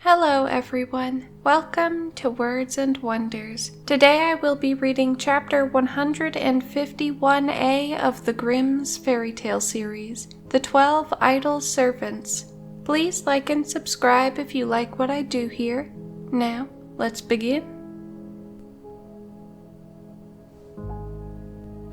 Hello everyone, welcome to Words and Wonders. Today I will be reading chapter 151a of the Grimm's Fairytale series, The 12 Idle Servants. Please like and subscribe if you like what I do here. Now, let's begin.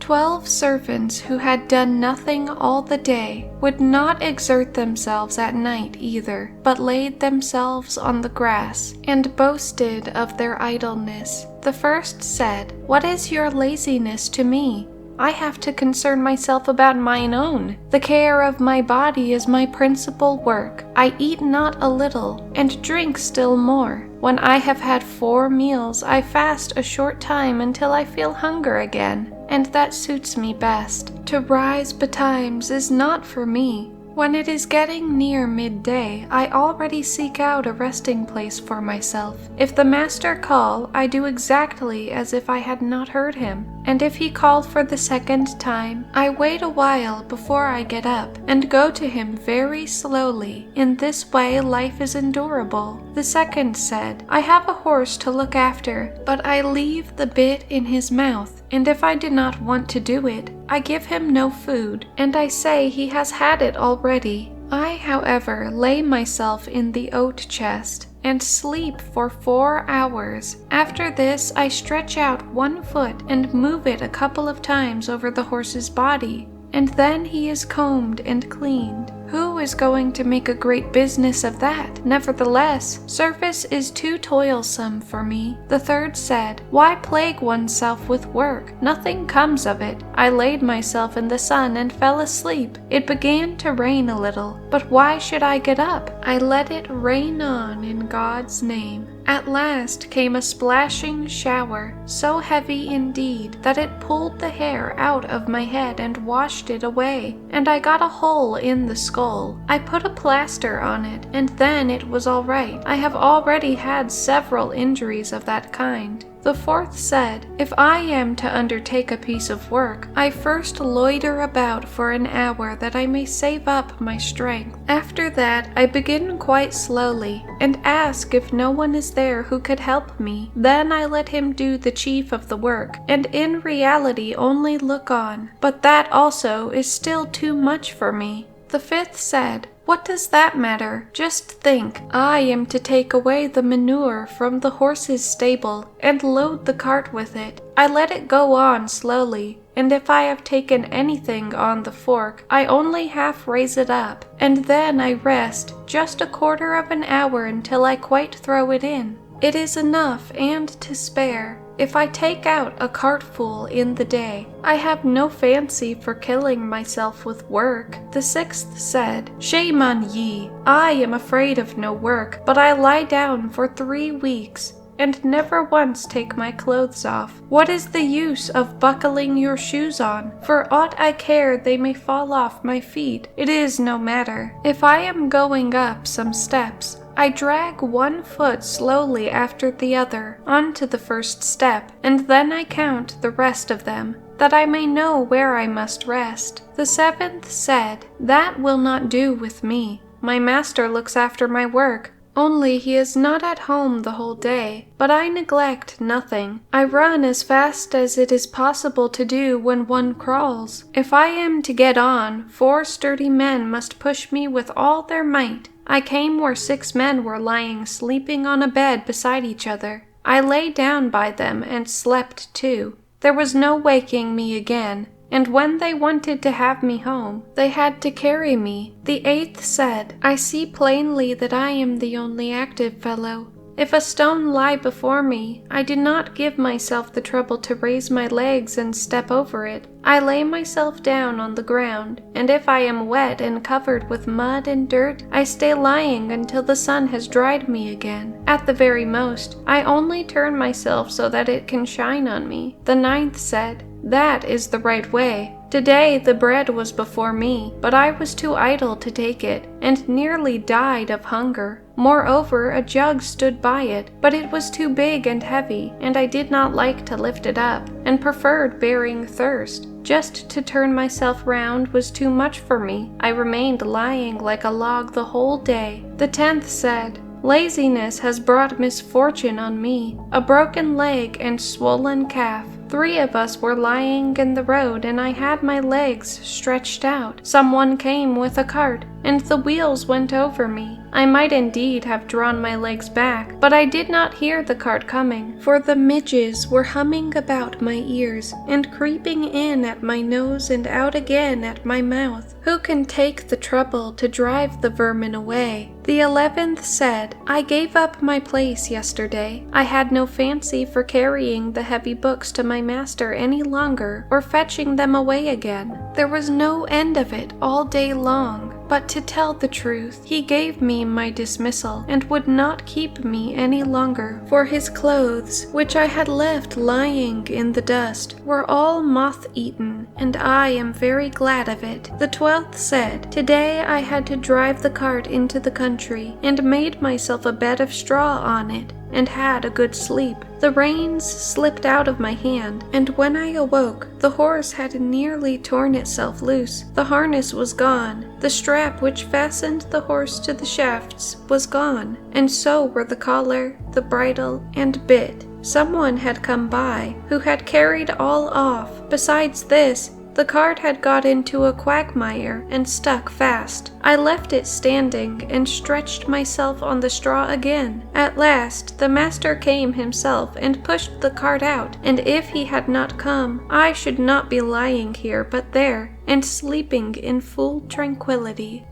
12 servants who had done nothing all the day would not exert themselves at night either, but laid themselves on the grass, and boasted of their idleness. The first said, "What is your laziness to me? I have to concern myself about mine own. The care of my body is my principal work. I eat not a little, and drink still more. When I have had 4 meals, I fast a short time until I feel hunger again, and that suits me best. To rise betimes is not for me. When it is getting near midday, I already seek out a resting place for myself. If the master call, I do exactly as if I had not heard him. And if he call for the second time, I wait a while before I get up, and go to him very slowly. In this way life is endurable." The second said, "I have a horse to look after, but I leave the bit in his mouth, and if I do not want to do it, I give him no food, and I say he has had it already. I, however, lay myself in the oat chest, and sleep for 4 hours. After this I stretch out one foot and move it a couple of times over the horse's body, and then he is combed and cleaned. Who is going to make a great business of that? Nevertheless, service is too toilsome for me." The third said, "Why plague oneself with work? Nothing comes of it. I laid myself in the sun and fell asleep. It began to rain a little, but why should I get up? I let it rain on in God's name. At last came a splashing shower, so heavy indeed that it pulled the hair out of my head and washed it away, and I got a hole in the skull. I put a plaster on it, and then it was all right. I have already had several injuries of that kind." The fourth said, "If I am to undertake a piece of work, I first loiter about for an hour that I may save up my strength. After that I begin quite slowly, and ask if no one is there who could help me. Then I let him do the chief of the work, and in reality only look on. But that also is still too much for me." The fifth said, "What does that matter? Just think, I am to take away the manure from the horse's stable and load the cart with it. I let it go on slowly, and if I have taken anything on the fork, I only half raise it up, and then I rest just a quarter of an hour until I quite throw it in. It is enough and to spare. If I take out a cartful in the day, I have no fancy for killing myself with work." The sixth said, "Shame on ye! I am afraid of no work, but I lie down for 3 weeks, and never once take my clothes off. What is the use of buckling your shoes on? For aught I care they may fall off my feet. It is no matter. If I am going up some steps, I drag one foot slowly after the other onto the first step, and then I count the rest of them, that I may know where I must rest." The seventh said, "That will not do with me. My master looks after my work, only he is not at home the whole day. But I neglect nothing. I run as fast as it is possible to do when one crawls. If I am to get on, 4 sturdy men must push me with all their might. I came where 6 men were lying sleeping on a bed beside each other. I lay down by them and slept too. There was no waking me again, and when they wanted to have me home, they had to carry me." The eighth said, "I see plainly that I am the only active fellow. If a stone lie before me, I do not give myself the trouble to raise my legs and step over it. I lay myself down on the ground, and if I am wet and covered with mud and dirt, I stay lying until the sun has dried me again. At the very most, I only turn myself so that it can shine on me." The ninth said, "That is the right way. Today the bread was before me, but I was too idle to take it, and nearly died of hunger. Moreover, a jug stood by it, but it was too big and heavy, and I did not like to lift it up, and preferred bearing thirst. Just to turn myself round was too much for me. I remained lying like a log the whole day." The tenth said, Laziness has brought misfortune on me, a broken leg and swollen calf. 3 of us were lying in the road, and I had my legs stretched out. Someone came with a cart, and the wheels went over me. I might indeed have drawn my legs back, but I did not hear the cart coming, for the midges were humming about my ears, and creeping in at my nose and out again at my mouth. Who can take the trouble to drive the vermin away? The 11th said, I gave up my place yesterday. I had no fancy for carrying the heavy books to my master any longer, or fetching them away again. There was no end of it all day long. But to tell the truth, he gave me my dismissal, and would not keep me any longer, for his clothes, which I had left lying in the dust, were all moth-eaten, and I am very glad of it. The 12th said, Today I had to drive the cart into the country, and made myself a bed of straw on it, and had a good sleep. The reins slipped out of my hand, and when I awoke, the horse had nearly torn itself loose. The harness was gone. The strap which fastened the horse to the shafts was gone, and so were the collar, the bridle, and bit. Someone had come by, who had carried all off. Besides this, the cart had got into a quagmire and stuck fast. I left it standing and stretched myself on the straw again. At last the master came himself and pushed the cart out, and if he had not come, I should not be lying here but there, and sleeping in full tranquility.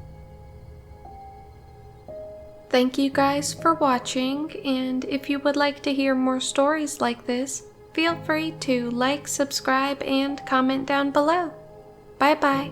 Thank you guys for watching, and if you would like to hear more stories like this, feel free to like, subscribe, and comment down below. Bye bye.